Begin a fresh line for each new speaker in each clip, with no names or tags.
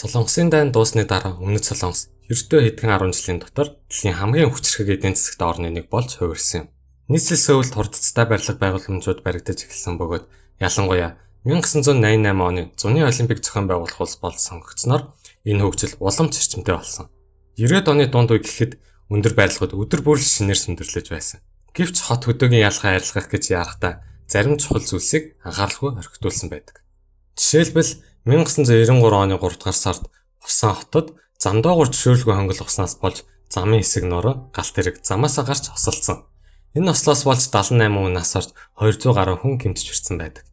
Солонгосын дайн дуусны дараа Өмнөд Солонгос ердөө хэдхэн 10 жилийн дотор дэлхийн хамгийн хүчирхэг эдийн засагт орны нэг болж хувирсан юм. Нийслэл Сөүлд хурдцтай барилга байгууламжууд баригдаж эхэлсэн бөгөөд ялангуяа 1988 оны зуны Олимпик зохион байгуулах улс болж сонгогдсноор энэ хөгжил улам зөрчмөтэй болсон. 90-ад оны дунд үе гэхэд өндөр барилгууд өдөр бүр шинээр сүндэрлэж байсан. Гэвч хот хөдөөгийн ялгаа арилгах гэж яахдаа зарим чухал зүйлсийг анхааралгүй орхитуулсан байдаг. Жишээлбэл 1993 оны 3 дугаар сард Усан хотод зам доогуур зөвшөөрлгүй хөнгөлөх уснаас болж замын хэсэг нуруу галт хэрэг замаасаа гарч хосолдсон. Энэ ослоос болж 78 хүн нас орж 200 гаруй хүн гэмтэж хүрсэн байдаг.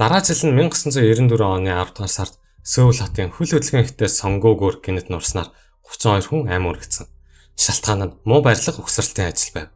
Дараа жил нь 1994 оны 10 дугаар сард Сөүл хотын хөл хөдөлгөөн ихтэй сонгоогоор гинэт нурснаар 32 хүн амь үргэцсэн. Шалтгаан нь муу барилга угсралтын ажил байв.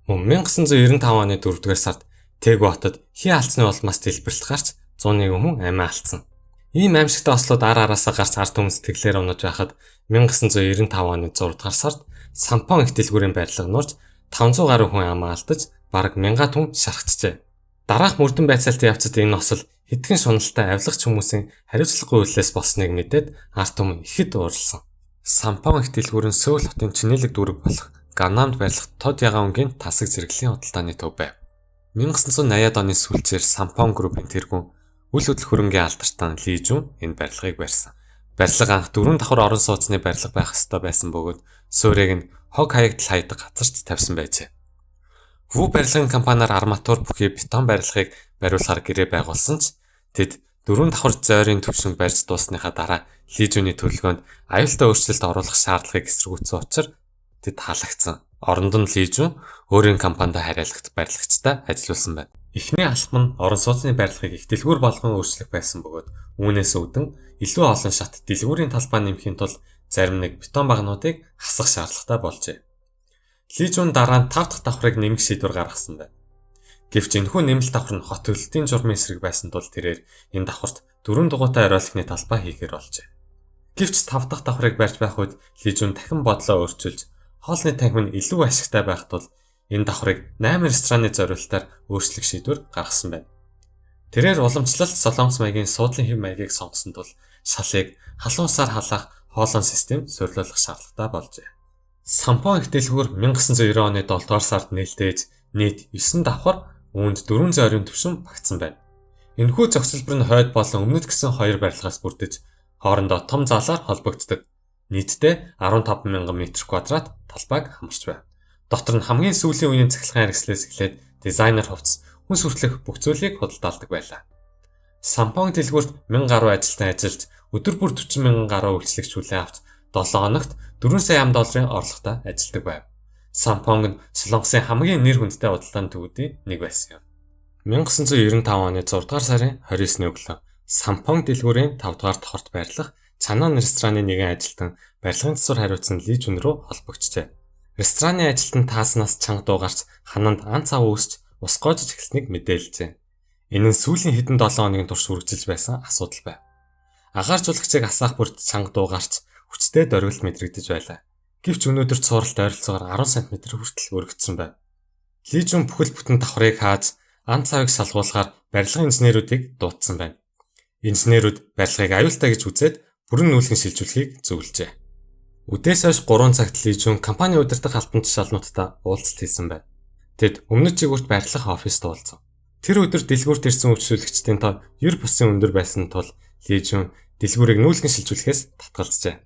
Мөн 1995 оны 4 дугаар сард Тэгү хотод хий алдсны улмаас дэлбэрэлт гарч 101 хүн амиа алдсан. Ийм аимшигтай ослууд араасаа гарч ард түмэс тэглээр унаж байхад 1995 оны 6 дугаар сард Сампон их дэлгүүрийн барилга нурж 500 гаруй хүн амиа алдаж бараг 1000 хүн шархчихжээ. Дараах мөрдөн байцаалтын явцад энэ осол хэдхэн шуналтай авилгач хүмүүсийн хариуцлагагүй үйлээс болсныг мэдээд ард түмэн ихэд уурлсан. Сампон их дэлгүүр нь Сөүл хотын чинэлэг дүүрэг болох Ганнамд барилгах Тод Ягаан өнгийн тасаг зэрэглэлийн худалдааны төв байв. 1980-ад оны сүүлчээр Сампон группийн тэргүүн үл хөдлөх хөрөнгийн алдартай Ли Жун энэ барилгыг барьсан. Барилга анх 4 давхар орон сууцны барилга байх ёстой байсан бөгөөд суурийг нь хог хаягдл хайдаг газарт тавьсан байжээ. Ву барилгын компаниар арматур бүхий бетон барилгыг бариулахар гэрээ байгуулсан ч тэд 4 давхар зойрын төвшинг барьж дуусныхаа дараа Ли Жуны төлөвлөгөөнд аюултай өөрчлөлт оруулах шаардлагыг эсэргүүцсэн учраас тэд халагдсан. Оронд нь Ли Жун өөрийн компанид хариалгах барилгачтай ажилласан байна. Эхний алхам нь орон сууцны барилгыг их дэлгүүр болгон өөрчлөх байсан бөгөөд үүнээс үүдэн илүү олон шат дэлгүүрийн талбай нэмэхийн тулд зарим нэг бетон багнуудыг хасах шаардлагатай болжээ. Ли Жун дараа нь 5 дахь давхрыг нэмэх шийдвэр гаргасан байна. Гэвч энэхүү нэмэлт давхар нь хот төлөлтийн журмын эсрэг байсан тул тэрээр энэ давхарт 4 дугуйтай оройлагны талбай хийхээр болжээ. Гэвч 5 дахь давхрыг барьж байх үед Ли Жун дахин бодлоо өөрчилж хоолны танхим нь илүү ашигтай байх тул энэ давхрыг 8 рестораны зориулалтаар өөрчлөх шийдвэр гаргасан байна. Тэрээр уламжлалт солонгос маягийн суудлын хэв маягийг сонгосон тул шалыг халуунсаар халаах хоолон систем суйрлуулах шаардлагатай болжээ. Сампон их дэлгүүр 1990 оны 7 дугаар сард нээлтээж нийт 9 давхар үүнд 4 зойрын төвшин багтсан байна. Энэхүү зохицолбор нь хойд болон өмнөд гэсэн хоёр барилгаас бүрдэж хоорондоо том залаар холбогддог. Нийтдээ 15,000 м2 талбайг хамарч байна. Дотор нь хамгийн сүүлийн үеийн цахилгаан хэрэгслээс эхлээд дизайнер хувцас, хүнс хүртэлх бүх зүйлийг худалдаалдаг байлаа. Сампон дэлгүүрт 1000 гаруй ажилтан ажиллаж, өдөр бүр 40,000 гаруй үйлчлэгч хүлээн авч 7 хоногт 4 сая $4 орлоготой ажилладаг байв. Сампонг нь Солонгосын хамгийн нэр хүндтэй худалдааны төвүүдийн нэг байсан юм. 1995 оны 6 дугаар сарын 29-ний өглөө Сампон дэлгүүрийн 5 дугаар давхарт байрлах Чанан рестораны нэгэн ажилтан барилгын засвар хариуцсан Ли Жун руу холбогджээ. Рестораны ажилтан тааснаас чанга дуугарч хананд ан цав үүсч ус гоожж эхэлснийг мэдээлжээ. Энэ нь сүүлийн хэдэн 7 хоногийн турш үргэлжилж байсан асуудал байв. Агаар жуулагчийг асаах бүрт чанга дуугарч хүчтэй дөрвөлт мэдрэгдэж байлаа. Гэвч өнөөдөр цууралт ойролцоогоор 10 см хүртэл өргөцсөн байв. Ли Жун бүхэл бүтэн давхрыг хааж ан цавыг салгуулахаар барилгын инженеруудыг дуудсан байна. Инженерүүд барилгыг аюултай гэж үзээд бүрэн нүүлгэн шилжүүлэхийг зөвлөжээ. Үдээс хойш 3 цагт Ли Жун компани удирдах албан тушаалнуудтай уулзалт хийсэн байна. Тэд өмнөд жигүүрт барилгах оффист уулзав. Тэр өдөр дэлгүүрт ирсэн үйлчлүүлэгчдийн тоо 90 бусын өндөр байсан тул Ли Жун дэлгүүрийг нүүлгэн шилжүүлэхээс татгалзжээ.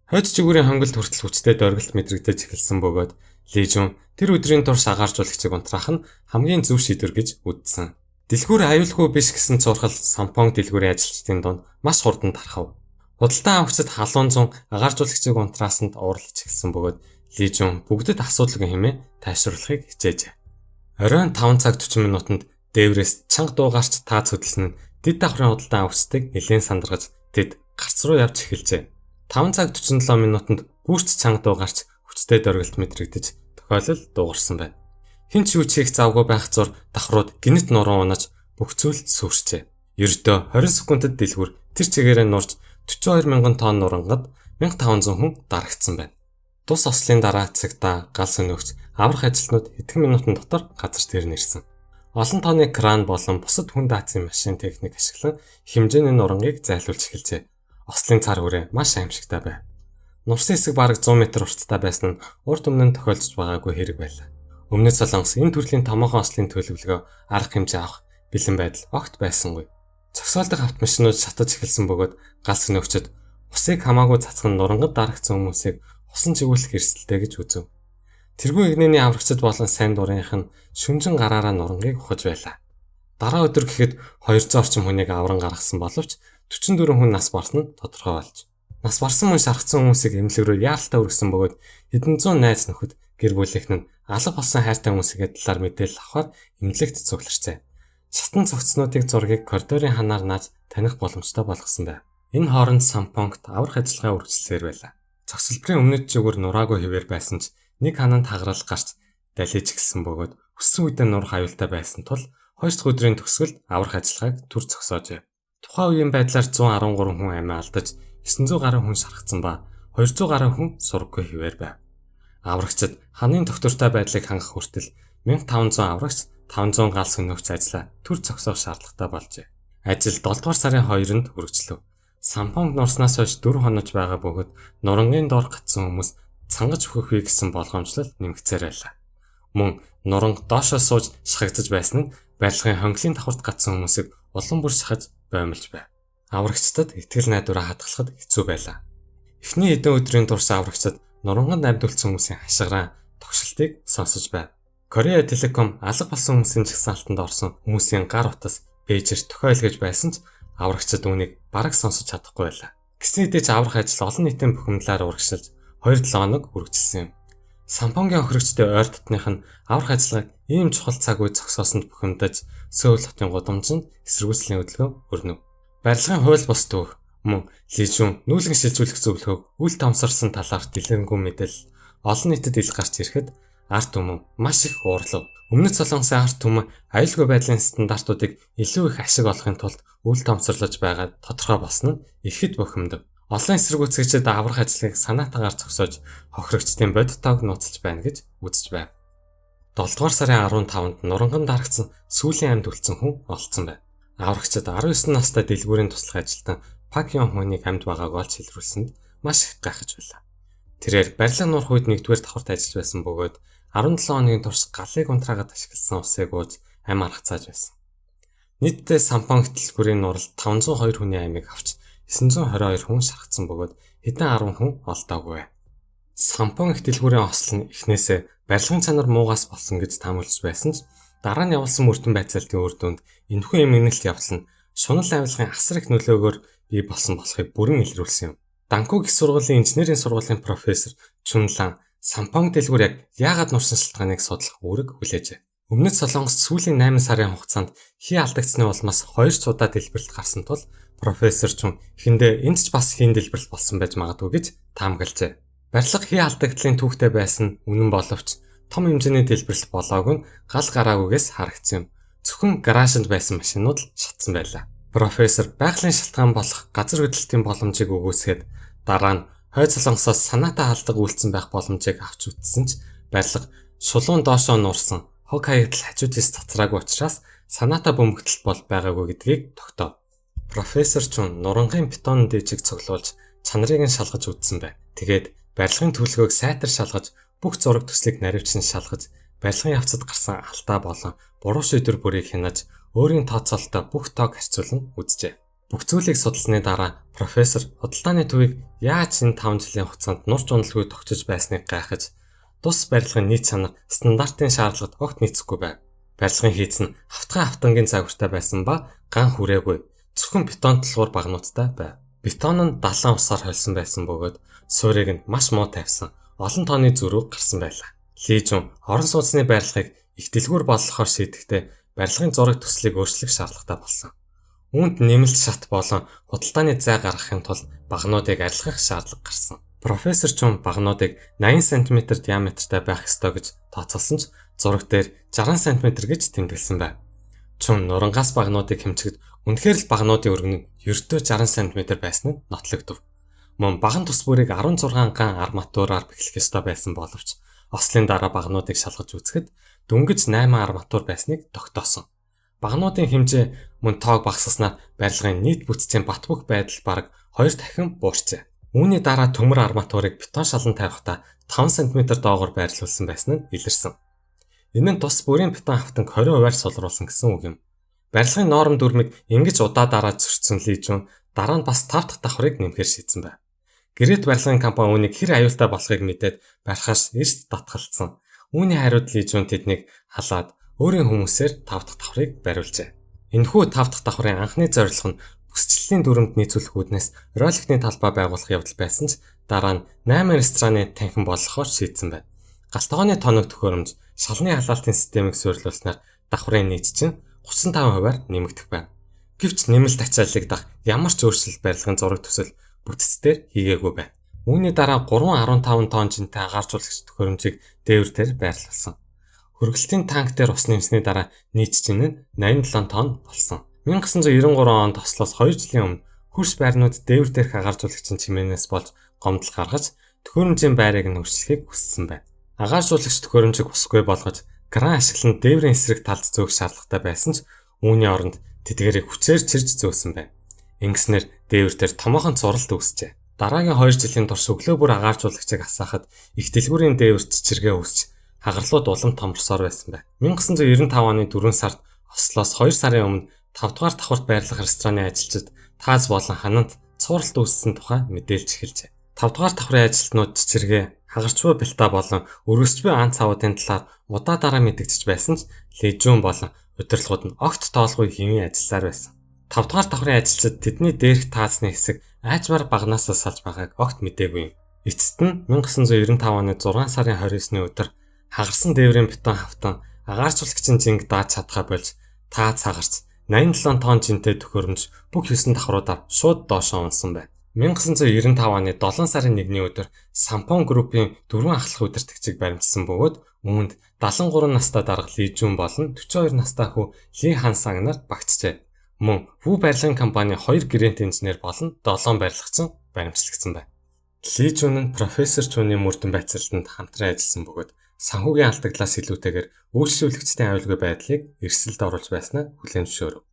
Хойд жигүүрийн хонголд хүртэл хүчтэй дөргөлт мэдрэгдэж эхэлсэн бөгөөд Ли Жун тэр өдрийн турш агааржуулагчийг унтраах нь хамгийн зөв шийдвэр гэж үзсэн. Дэлгүүр аюулгүй биш гэсэн цуурхал Сампон дэлгүүрийн ажилчдын дунд маш хурдан тархав. Худалдан авагчид халуун зун агааржуулагчийг унтраасанд уурлаж эхэлсэн бөгөөд Ли Жун бүгдэд асуудалгүй хэмээн тайшруулахыг хичээжээ. Оройн 5 цаг 40 минутанд дээврээс чанга дуугарч таац хөдөлсөн нь дэд давхрын худалдан авагчдыг нэлээд сандаргаж тэд гарц руу явж эхэлжээ. 5 цаг 47 минутанд бүрч чанга дуугарч хүчтэй дөргөлт мэдрэгдэж тохиолдол дуугарсан байна. Хин ч юу ч хийх завгүй байх зур давхрууд гинэт нуруу унаж бүх зүйл сүрчээ. Ердөө 20 секундэд дэлгүүр тэр чигээрээ нурж 42,000 тонн нурангад 1500 хүн дарагдсан байна. Тус ослын дараа цагтаа гал сөнөгч аврах ажилтнууд хэдхэн минутын дотор газар дээр нэрсэн. Олон тооны кран болон бусад хүн даацын машин техник ашиглан хэмжээний нурангийг зайлуулж эхэлжээ. Ослын цар хүрээ маш аимшигтай байв. Нурсан хэсэг бараг 100 м урттай байсан нь урд өмнө нь тохиолдож байгаагүй хэрэг байлаа. Өмнөд Солонгос энэ төрлийн томоохон ослын төлөвлөгөө арга хэмжээ авах бэлэн байдал огт байсангүй. Зогсоолдох автомашинууд шатаж эхэлсэн бөгөөд галс нөхчөд усыг хамаагүй цацхан нурангад дарагдсан хүмүүсийг усан чигүүлэх эрсдэлтэй гэж үзв. Тэргүй игнэний аврагчид болон сайн дурынх нь шүнжин гараараа нурангийг ухаж байлаа. Дараа өдөр гэхэд 200 орчим хүнийг авран гаргасан боловч 44 хүн нас барсан нь тодорхой болж. Нас барсан мөн шархсан хүмүүсийг эмнэлэг рүү яаралтай өргөсөн бөгөөд хэдэн зуун найз нөхөд гэр бүлийнх нь алга болсон хайртай хүмүүсийн талаар мэдээлэл авахар эмнэлэгт цугларчээ. Шатан цогцнуудыг зургийг коридорын ханаар нааж таних боломжтой болгосон байв. Энэ хооронд Сампонгт аврах ажиллагаа үргэлжилсээр байлаа. Цогцлбарын өмнөд зүгүр нураагүй хэвээр байсан ч нэг хананд хагарал гарч далиж гисэн бөгөөд өссөн үедээ нурах аюултай байсан тул 2 дахь өдрийн төгсгөлд аврах ажиллагааг түр зогсоожээ. Тухайн үеийн байдлаар 113 хүн амиа алдаж 900 гаруй хүн шархсан ба 200 гаруй хүн сургаггүй хэвээр байв. Аврагчид ханын тогтвортой байдлыг хангах хүртэл 1500 аврагч 500 галс өнөөгч ажиллаа түр зогсоох шаардлагатай болжээ. Ажил 7 дугаар сарын 2-нд үргэлжлэв. Сампонг нурснаас хойш 4 хонож байгаа бөгөөд нурангийн доор гацсан хүмүүс цангаж өгөхгүй гэсэн болгоомжлол нэмэгцээр байлаа. Мөн нуранг доошоо сууж шахагдаж байсан нь барилгын хонглын давхарт гацсан хүмүүсийг улам бүр шахаж боомлж байв. Аврагчдад итгэл найдвараа хадгалахад хэцүү байлаа. Эхний хэдэн өдрийн турш аврагчид нуранганд амьдулсан хүмүүсийн хашгираа тогшилтыг сонсож байв. Корея Телеком алга болсон хүмүүсийн жагсаалтанд орсон хүмүүсийн гар утас пэйжээр тохиолгож байсан ч аврагчид үүнийг бараг сонсож чадахгүй байлаа. Гэсэн хэдий ч аврах ажил олон нийтийн бухимдлаар урагшилж 2-7 хоног үргэлжилсэн юм. Сампонгийн охирогчтой ойр дотных нь аврах ажиллагааг ийм чухал цаг үе зогсоосонд бухимдаж Сөүл хотын гудамжинд эсэргүүцлийн хөдөлгөөн өрнөв. Барилгын хууль бус төвх мөн лижүүн нүүлгэн шилжүүлэх зөвлөгөөг үл томсорсон талаарх дэлгэрэнгүй мэдээлэл олон нийтэд ил гарч ирэхэд арт түмэн маш их уурлав. Өмнөд Солонгосын арт түмэн аюулгүй байдлын стандартуудыг илүү их ашиг олохын тулд үл томсорлож байгаа тодорхой болсон нь ихэд бухимдав. Олон эсэргүүцэгчид аврах ажлыг санаатаагаар зогсоож хохирогчдын бодит тоог нууцлж байна гэж үзэж байв. 7 дугаар сарын 15-нд нуранган дарагдсан сүүлийн амьд үлдсэн хүн олдсон байв. Аврагчид 19 настай дэлгүүрийн туслах ажилтан Пак Ён Хүнийг амьд байгааг олж илрүүлсэнд маш их гайхаж байлаа. Тэрээр барилга нурах үед 1-р давхарт ажиллаж байсан бөгөөд 17 хоногийн турш галыг унтраагаад ашигласан усыг ууж ам аргацааж байсан. Нийтдээ Сампонг дэлгүүрийн нуралд 502 хүний амийг авч 922 хүн шархсан бөгөөд хэдэн 10 хүн олдоогүй. Сампонг дэлгүүрийн осол нь эхнээсээ барилгын чанар муугаас болсон гэж таамаглаж байсан ч дараа нь явуулсан мөрдөн байцаалтын үр дүнд энэхүү эмгэнэлт явдал нь шунал авилгын асар их нөлөөгөөр бий болсон болохыг бүрэн илрүүлсэн юм. Данкуг их сургуулийн инженерийн сургуулийн профессор Чунлан Сампонг дэлгүүр яг яагаад нурсан шалтгааныг судлах үүрэг хүлээжээ. Өмнөд Солонгост сүүлийн 8 сарын хугацаанд хий алдагдсны улмаас 2 цудаа дэлбэрэлт гарсан тул профессор Чун эхэндээ энд ч бас хийн дэлбэрэлт болсон байж магадгүй гэж таамаглажээ. Барилга хий алдагдлын түүхтэй байсан үнэн боловч том хэмжээний дэлбэрэлт болоогүй нь гал гараагүйгээс харагдсан юм. Зөвхөн гараажинд байсан машинууд л шатсан байлаа. Профессор байгалийн шалтгаан болох газар хөдлөлтийн боломжийг өгөөсгээд дараа нь Хойд Солонгосоос санаатаа халдлага үйлдсэн байх боломжийг авч үзсэн ч барилга шулуун доошоо нуурсан хог хаягдл хажуу тийш цацраагүй учраас санаатаа бөмбөгдөлт бол байгаагүй гэдгийг тогтоов. Профессор Чун нурангийн бетон дээжийг цуглуулж чанарыг нь шалгаж үзсэн байв. Тэгээд барилгын төлөвлөгөөг сайтар шалгаж бүх зураг төслийг наривчин шалгаж барилгын явцад гарсан алдаа болон буруу шийдвэр бүрийг хянаж өөрийн тооцоололтой бүх тоог харьцуулан үзжээ. Бүх зүйлийг судалсны дараа профессор худалдааны төвийг яаж энэ 5 жилийн хугацаанд нурч уналгүй тогтож байсныг гайхаж тус барилгын нийт чанар стандартын шаардлагад огт нийцэхгүй байв. Барилгын хийц нь автангийн загвартай байсан ба ган хүрээгүй зөвхөн бетон толгуур багнуудтай байв. Бетон нь далайн усаар холсон байсан бөгөөд суурийг нь маш муу тавьсан олон тооны зөрүүг гарсан байлаа. Лижүүн орон сууцны барилгыг их дэлгүүр болгохоор шийдэхдээ барилгын зураг төслийг өөрчлөх шаардлагатай болсон. Үүнд нэмэлт шат болон худалдааны зай гаргахын тулд багнуудыг арилгах шаардлага гарсан. Профессор Чун багнуудыг 80 см диаметртай байх ёстой гэж тооцоолсон ч зураг дээр 60 см гэж тэмдэглэсэн байв. Чун нурангаас багнуудыг хэмжихэд үнэхээр л багнуудын өргөн нь ердөө 60 см байсан нь нотлогдов. Мөн баган тус бүрийг 16 ган арматураар бэхлэх ёстой байсан боловч ослын дараа багнуудыг шалгаж үзэхэд дөнгөж 8 арматур байсныг тогтоосон. Багнуудын хэмжээ мөн тоог багасгаснаар барилгын нийт бүтцийн батбөх байдал бараг 2 дахин буурчээ. Үүний дараа төмөр арматурыг бетон шалан тавихдаа 5 см доогоор байрлуулсан байсан нь илэрсэн. Энэ нь тус бүрийн бетон хавтанг 20% сулруулсан гэсэн үг юм. Барилгын норм дүрмийг ингэж удаа дараа зөрчсөн Ли Жун дараа нь бас 5 дахь давхрыг нэмэхээр шийдсэн байна. Гэрээт барилгын компани үүнийг хэр аюултай болохыг мэдээд барихаас эрт татгалцсан. Үүний хариуд Ли Жун тэднийг халаад өөрийн хүмүүсээр 5 дахь давхрыг бариулжээ. Энэхүү 5 дахь давхрын анхны зорилго нь бүсчлэлийн дүрмд нийцүүлэх үүднээс роликны талбай байгуулах явдал байсан ч дараа нь 8 рестораны танхим болгохоор шийдсэн байна. Галтгооны тоног төхөөрөмж, шалны халаалтын системийг суйрлуулснаар давхрын нийт чинь 35%-аар нэмэгдэх байна. Гэвч нэмэлт ачааллыг дах ямар ч өөрчлөлт барилгын зураг төсөл бүтцээр хийгээгүй байна. Үүний дараа 3.15 тонн жинтэй агааржуулагч төхөөрөмжийг дээвэр дээр байрлуулсан. Хөргөлтийн танк дээр ус нэмсний дараа нийт чинь нь 87 тонн болсон. 1993 онд Ослоос 2 жилийн өмнө хөрс байрнууд дээвэр дээрх агааржуулагчийн чимээнээс болж гомдол гаргаж төхөөрөмжийн байрыг нь өөрчлөхийг хүссэн байна. Агааржуулагч төхөөрөмжийг усгүй болгож кран ашиглан дээврийн эсрэг талд зөөх шаардлагатай байсан ч үүний оронд тэдгээрийг хүчээр чирж зөөсөн байна. Ингэснээр дээвэр дээр томоохон цуралт үүсжээ. Дараагийн 2 жилийн турш өглөө бүр агааржуулагчийг асаахад их дэлгүүрийн дээвэр чичиргээ үүсч хагарлууд улам томорсоор байсан байна. 1995 оны 4 сард Ослоос 2 сарын өмнө 5 дугаар давхарт байрлах рестораны ажилчид Таз болон Хананд цуралт үүссэн тухай мэдээлж эхэлжээ. 5 дугаар давхрын ажилтнууд чичиргээ, хагарчгүй бэлта болон өргөсчгүй ан цавуудын талаар удаа дараа мэдэгдэж байсан ч Ли Жун болон удирдлагууд нь огт тоолгүй хэвийн ажилласаар байсан. 5 дугаар давхрын ажилчид тэдний дээрх таацны хэсэг аажмаар багнаасаа салж байгааг огт мэдээгүй юм. Эцэст нь 1995 оны 6 сарын 29-ны өдөр хагарсан дээврийн бетон хавтан агааржуулагчийн жинг дааж чадхаа болж таац хагарч 87 тонн жинтэй төхөөрөмж бүх 9 давхруудаар шууд доошоо унсан байна. 1995 оны 7 сарын 1-ний өдөр Сампон группийн 4 ахлах удирдагчийг баримтсан бөгөөд үүнд 73 настай дарга Ли Жун болон 42 настай хүү Ли Хансанг нар багтжээ. Мөн Ву барилгын компани 2 гэрээт инженер болон 7 барилгачин баримтчилагдсан байна. Ли Жун нь профессор Чуны мөрдөн байцаалтанд хамтран ажилласан бөгөөд санхүүгийн алдагдлаас илүүтэйгээр үйлчлүүлэгчдийн аюулгүй байдлыг эрсдэлд оруулж байснаа хүлээн зөвшөөрөв.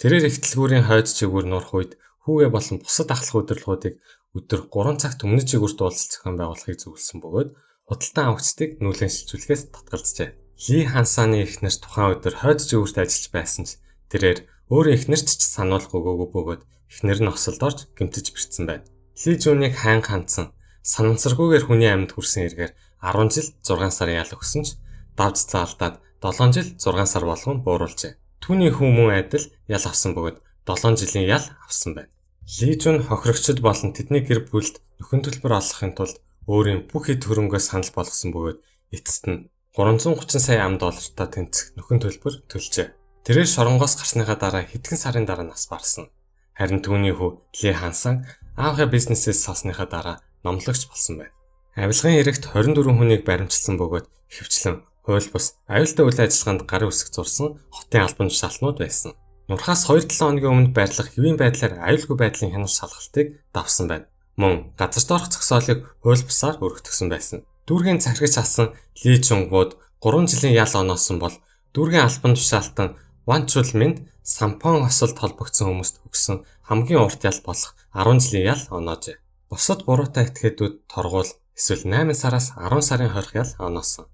Тэрээр их дэлгүүрийн хойд чигүүр нурах үед хүүгээ болон бусад ахлах удирдлагуудыг өдөр 3 цагт өмнө чигүүрт уулзах зохион байгуулахыг зөвлөсөн бөгөөд худалдан авагчдыг нүүлгэн шилжүүлэхээс татгалзжээ. Ли Хансаны эхнэр тухайн өдөр хойд чигүүрт ажиллаж байсан ч тэрээр өөрөө эхнэрч ч сануулга өгөөгүй бөгөөд эхнэр нь осолд орж гэмтэж бэрцсэн байна. Ли Жуныг хайн хандсан санамсаргүйгээр хүний амьд хүрсэн эргээр 10 жил 6 сарын ял өгсөн ч давж заалдаад 7 жил 6 сар болгон бууруулжээ. Түүний хүмүүн адил ял авсан бөгөөд 7 жилийн ял авсан байна. Ли Жун хохирогчд болон тэдний гэр бүлд нөхөн төлбөр олохын тулд өөрийн бүх хэд хөрөнгөө санал болгосон бөгөөд эцэст нь 330 сая $300 тэнцэх нөхөн төлбөр төлжээ. Тэрээр шоронгоос гарсныхаа дараа хэдхэн сарын дараа нас барсан. Харин түүний хүү Ли Хансан аавынхаа бизнесээс салсныхаа дараа номлогч болсон байна. Авилгын хэрэгт 24 хүнийг баримтжилсан бөгөөд хөвчлэн хууль бус аюултай үйл ажиллагаанд гарын үсэг зурсан хотын албан тушаалтнууд байсан. Нурхаас 2-7 хоногийн өмнө байрлах хэвийн байдлаар аюулгүй байдлын хяналт шалгалтыг давсан байна. Мөн газар доорх зогсоолыг хууль бусаар өргөтгсөн байсан. Дүүргийн цахирагч асан Ли Чунгбод 3 жилийн ял оноосон бол дүүргийн албан тушаалтан Ван Чулминд Сампон осолд холбогдсон хүмүүст өгсөн хамгийн урт ял болох 10 жилийн ял оноожээ. Бусад буруутай этгээдүүд торгуул эсвэл 8 сараас 10 сарын хорих ял оноосон.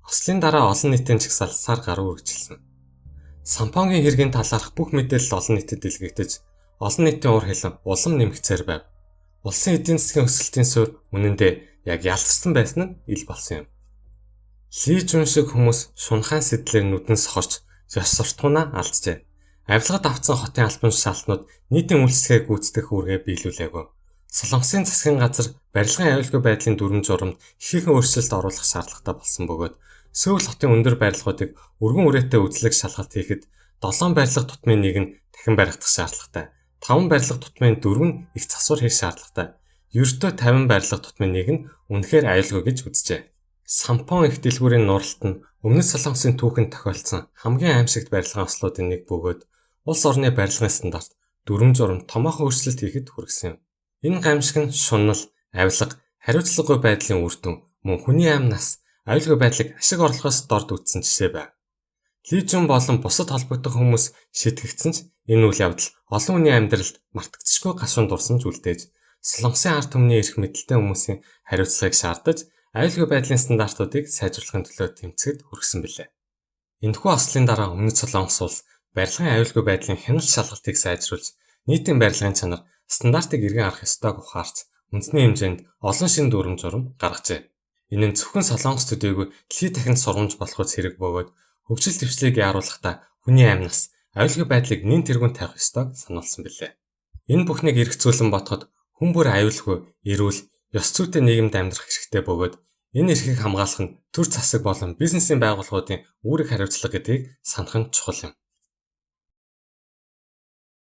Ослын дараа олон нийтийн чагсаал сар гаруй үргэлжилсэн. Сампонгийн хэргийн талаарх бүх мэдээлэл олон нийтэд дэлгэгдэж, олон нийтийн ур хилэн улам нэмэгцээр байв. Улсын эдийн засгийн өсөлтийн суурь үнэндээ яг ялцсан байсан нь ил болсон юм. Ли Жун шиг хүмүүс шунхаан сэтлэр нүдэн сохорч ёс суртахуунаа алджээ. Авилгад авцсан хотын албан тушаалтнууд нийтийн үйлчлэгээ гүйцэтгэх үүргээ биелүүлээгүй. Солонгосын засгийн газар барилгын аюулгүй байдлын дүрм журамд ихэнх өөрчлөлт оруулах шаардлагатай болсон бөгөөд Сөүл хотын өндөр барилгуудыг өргөн үрээтэй үзлэг шалгалт хийхэд 7 барилга тутмын 1 нь дахин баригдах шаардлагатай. 5 барилга тутмын 4 нь их засвар хийх шаардлагатай. Ердөө 50 барилга тутмын 1 нь үнэхээр аюулгүй гэж үзжээ. Сампон их дэлгүүрийн нуралт нь өмнөд Солонгосын түүхэнд тохиолдсон хамгийн аимшигт барилгын ослуудын нэг бөгөөд улс орны барилгын стандарт дүрм журам томоохон өөрчлөлт хийхэд хүргэсэн юм. Энэ гамшиг нь шунал, авилга, хариуцлагагүй байдлын үр дүн, мөн хүний амь нас аюулгүй байдлыг ашиг орлогоос дорд үзсэн жишээ байв. Ли Жун болон бусад холбогдох хүмүүс шийтгэгдсэн ч энэ үйл явдал олон хүний амьдралд мартагдчихгүй удалшгүй гашуун дурсамж үлдээж, Солонгосын ард түмний эрх мэдэлтэй хүмүүсийн хариуцлагыг шаардаж, аюулгүй байдлын стандартуудыг сайжруулахын төлөө тэмцэд хүргэсэн билээ. Энэхүү ослын дараа Өмнөд Солонгос улс барилгын аюулгүй байдлын хяналт шалгалтыг сайжруулж, нийтийн барилгын чанар стандартыг эргэн харах ёстойг ухаарч, үндэсний хэмжээнд олон шин дүрм журам гаргажээ. Энэ нь зөвхөн Солонгос төдийгүй дэлхийд дахинд сургамж болоход зэрэг бөгөөд хөгжил дэвшлийг яаруулахдаа хүний амнаас аюулгүй байдлыг нэн тэргүүн тавих ёстойг сануулсан билээ. Энэ бүхнийг эргэцүүлэн бодоход хүн бүр аюулгүй, эрүүл, ёс зүйтэй нийгэмд амьдрах хэрэгтэй бөгөөд энэ эрхийг хамгаалах нь төр засаг болон бизнесийн байгууллагуудын үүрэг хариуцлага гэдгийг санах нь чухал юм.